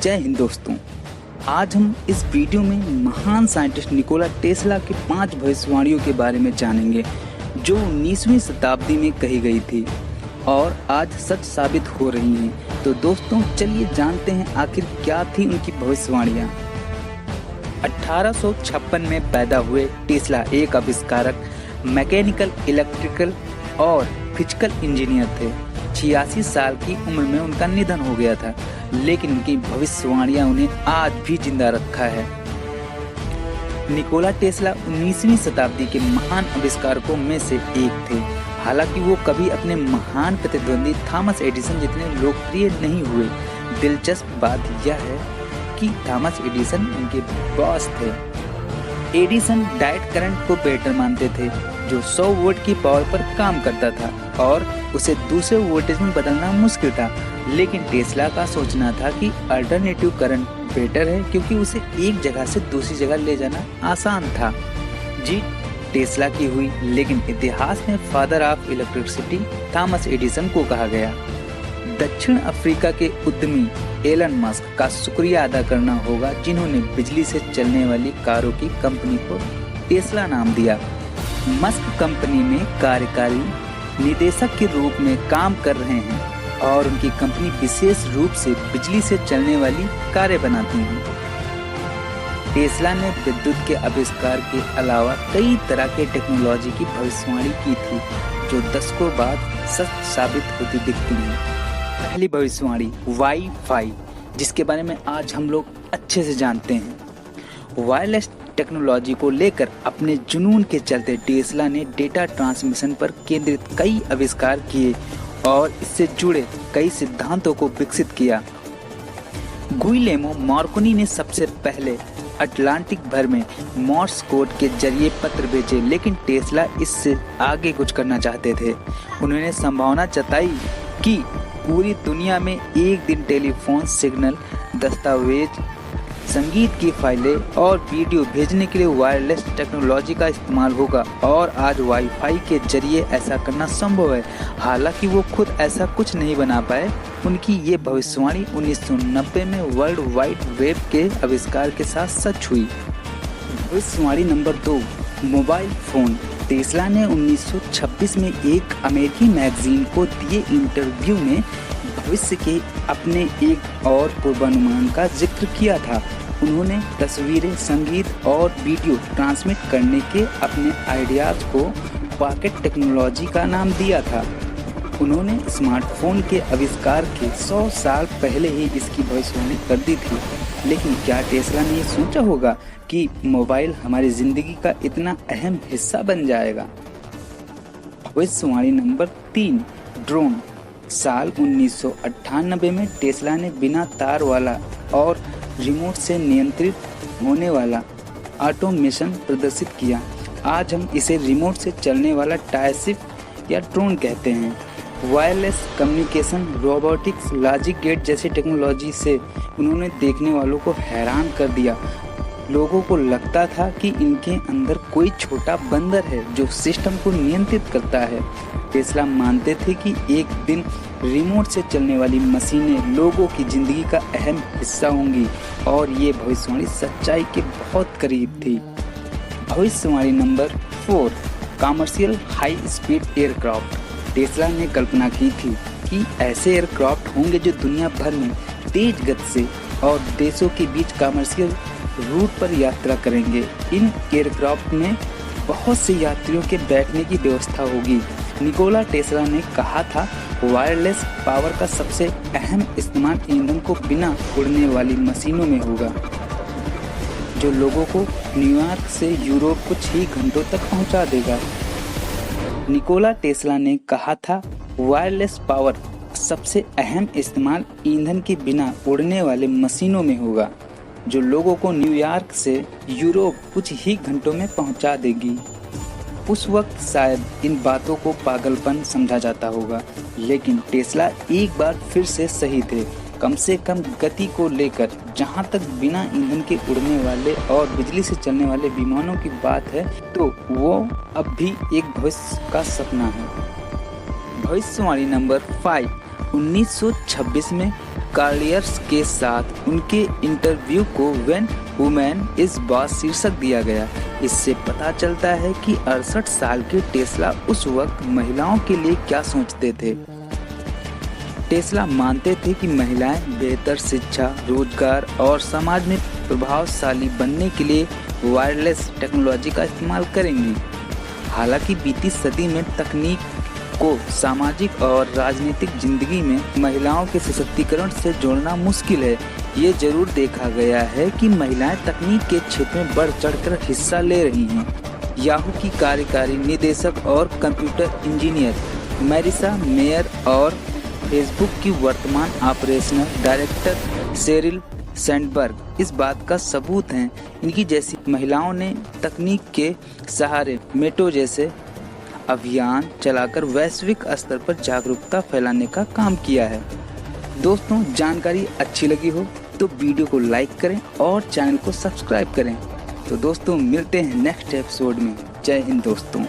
जय हिंद दोस्तों। आज हम इस वीडियो में महान साइंटिस्ट निकोला टेस्ला के 5 भविष्यवाणियों के बारे में जानेंगे जो 19वीं शताब्दी में कही गई थी और आज सच साबित हो रही हैं। तो दोस्तों चलिए जानते हैं आखिर क्या थी उनकी भविष्यवाणियां। 1856 में पैदा हुए टेस्ला एक आविष्कारक, मैकेनिकल, इलेक्ट्रिकल और फिजिकल इंजीनियर थे। 86 साल की उम्र में उनका निधन हो गया था, लेकिन उनकी भविष्यवाणियां उन्हें आज भी जिंदा रखा है। निकोला टेस्ला 19वीं शताब्दी के महान आविष्कारकों में से एक थे। हालांकि वो कभी अपने महान प्रतिद्वंदी थॉमस एडिसन जितने लोकप्रिय नहीं हुए। दिलचस्प बात यह है कि थॉमस एडिसन उनके बॉस थे। एडिसन डायरेक्ट करंट को बेटर मानते थे जो 100 वोल्ट की पावर पर काम करता था और उसे दूसरे वोल्टेज में बदलना मुश्किल था। लेकिन टेस्ला का सोचना था कि अल्टरनेटिव करंट बेटर है क्योंकि उसे एक जगह से दूसरी जगह ले जाना आसान था। जीत टेस्ला की हुई, लेकिन इतिहास में father of electricity Thomas Edison को कहा गया। दक्षिण अफ्रीका के उद्यमी एलन मस्क का शुक्रिया अदा करना होगा जिन्होंने बिजली से चलने वाली कारों की कंपनी को टेस्ला नाम दिया। मस्क कंपनी में कार्यकारी निदेशक के रूप में काम कर रहे हैं और उनकी कंपनी विशेष रूप से बिजली से चलने वाली कारें बनाती हैं। टेस्ला ने विद्युत के आविष्कार के अलावा कई तरह के टेक्नोलॉजी की भविष्यवाणी की थी जो दशकों बाद सच साबित होती दिखती हैं। पहली भविष्यवाणी वाई-फाई, जिसके बारे में आज हम लोग अच्छे से जानते हैं। वायरलेस टेक्नोलॉजी को लेकर अपने जुनून के चलते टेस्ला ने डेटा ट्रांसमिशन पर केंद्रित कई आविष्कार किए और इससे जुड़े कई सिद्धांतों को विकसित किया। गुइलेमो मार्कोनी ने सबसे पहले अटलांटिक भर में मोर्स कोड के जरिए पत्र भेजे, लेकिन टेस्ला इससे आगे कुछ करना चाहते थे। उन्होंने संभावना जताई कि पूरी दुनिया में एक दिन टेलीफोन सिग्नल, दस्तावेज, संगीत की फाइलें और वीडियो भेजने के लिए वायरलेस टेक्नोलॉजी का इस्तेमाल होगा और आज वाईफाई के जरिए ऐसा करना संभव है। हालांकि वो खुद ऐसा कुछ नहीं बना पाए। उनकी ये भविष्यवाणी 1990 में वर्ल्ड वाइड वेब के आविष्कार के साथ सच हुई। भविष्यवाणी नंबर 2, मोबाइल फोन। टेस्ला ने 1926 में एक अमेरिकी मैगजीन को दिए इंटरव्यू में भविष्य के अपने एक और पूर्वानुमान का जिक्र किया था। उन्होंने तस्वीरें, संगीत और वीडियो ट्रांसमिट करने के अपने आइडियाज को पॉकेट टेक्नोलॉजी का नाम दिया था। उन्होंने स्मार्टफोन के आविष्कार के 100 साल पहले ही इसकी भविष्यवाणी कर दी थी। लेकिन क्या टेस्ला ने ये सोचा होगा कि मोबाइल हमारी जिंदगी का इतना अहम हिस्सा बन जाएगा। भविष्यवाणी नंबर 3, ड्रोन। साल 1998 में टेस्ला ने बिना तार वाला और रिमोट से नियंत्रित होने वाला ऑटोमेशन प्रदर्शित किया। आज हम इसे रिमोट से चलने वाला टायरशिप या ड्रोन कहते हैं। Wireless communication, robotics, logic gate जैसी टेक्नोलॉजी से उन्होंने देखने वालों को हैरान कर दिया। लोगों को लगता था कि इनके अंदर कोई छोटा बंदर है जो सिस्टम को नियंत्रित करता है। टेस्ला मानते थे कि एक दिन रिमोट से चलने वाली मशीनें लोगों की जिंदगी का अहम हिस्सा होंगी और ये भविष्यवाणी सच्चाई के बहुत करीब थी। भविष्यवाणी number 4, commercial high speed aircraft. Tesla ने कल्पना की थी कि ऐसे एयरक्राफ्ट होंगे जो दुनिया भर में तेज गति से और देशों के बीच कमर्शियल रूट पर यात्रा करेंगे। इन एयरक्राफ्ट में बहुत से यात्रियों के बैठने की व्यवस्था होगी। निकोला टेस्ला ने कहा था वायरलेस पावर का सबसे अहम इस्तेमाल ईंधन को बिना उड़ने वाली मशीनों में होगा जो लोगों को न्यूयॉर्क से यूरोप कुछ ही घंटों तक पहुंचा देगा। निकोला टेस्ला ने कहा था वायरलेस पावर सबसे अहम इस्तेमाल ईंधन के बिना उड़ने वाले मशीनों में होगा जो लोगों को न्यूयॉर्क से यूरोप कुछ ही घंटों में पहुंचा देगी। उस वक्त शायद इन बातों को पागलपन समझा जाता होगा, लेकिन टेस्ला एक बार फिर से सही थे। कम से कम गति को लेकर जहां तक बिना ईंधन के उड़ने वाले और बिजली से चलने वाले विमानों की बात है तो वो अब भी एक भविष्य का सपना है। भविष्यवाणी नंबर 5, 1926 में कॉलियर्स के साथ उनके इंटरव्यू को व्हेन वुमेन इज बॉस शीर्षक दिया गया। इससे पता चलता है कि 68 साल के टेस्ला उस वक्त महिलाओं के लिए क्या सोचते थे। टेस्ला मानते थे कि महिलाएं बेहतर शिक्षा, रोजगार और समाज में प्रभावशाली बनने के लिए वायरलेस टेक्नोलॉजी का इस्तेमाल करेंगी। हालांकि बीती सदी में तकनीक को सामाजिक और राजनीतिक जिंदगी में महिलाओं के सशक्तिकरण से जोड़ना मुश्किल है। ये जरूर देखा गया है कि महिलाएं तकनीक के क्षेत्र में बढ़ चढ़कर हिस्सा ले रही हैं। याहू की कार्यकारी निदेशक और कंप्यूटर इंजीनियर मैरिसा मेयर और फेसबुक की वर्तमान ऑपरेशनल डायरेक्टर शेरिल सैंडबर्ग इस बात का सबूत हैं। इनकी जैसी महिलाओं ने तकनीक के सहारे मेट्रो जैसे अभियान चलाकर वैश्विक स्तर पर जागरूकता फैलाने का काम किया है। दोस्तों, जानकारी अच्छी लगी हो तो वीडियो को लाइक करें और चैनल को सब्सक्राइब करें। तो दोस्तों, मिलते हैं नेक्स्ट एपिसोड में। जय हिंद दोस्तों।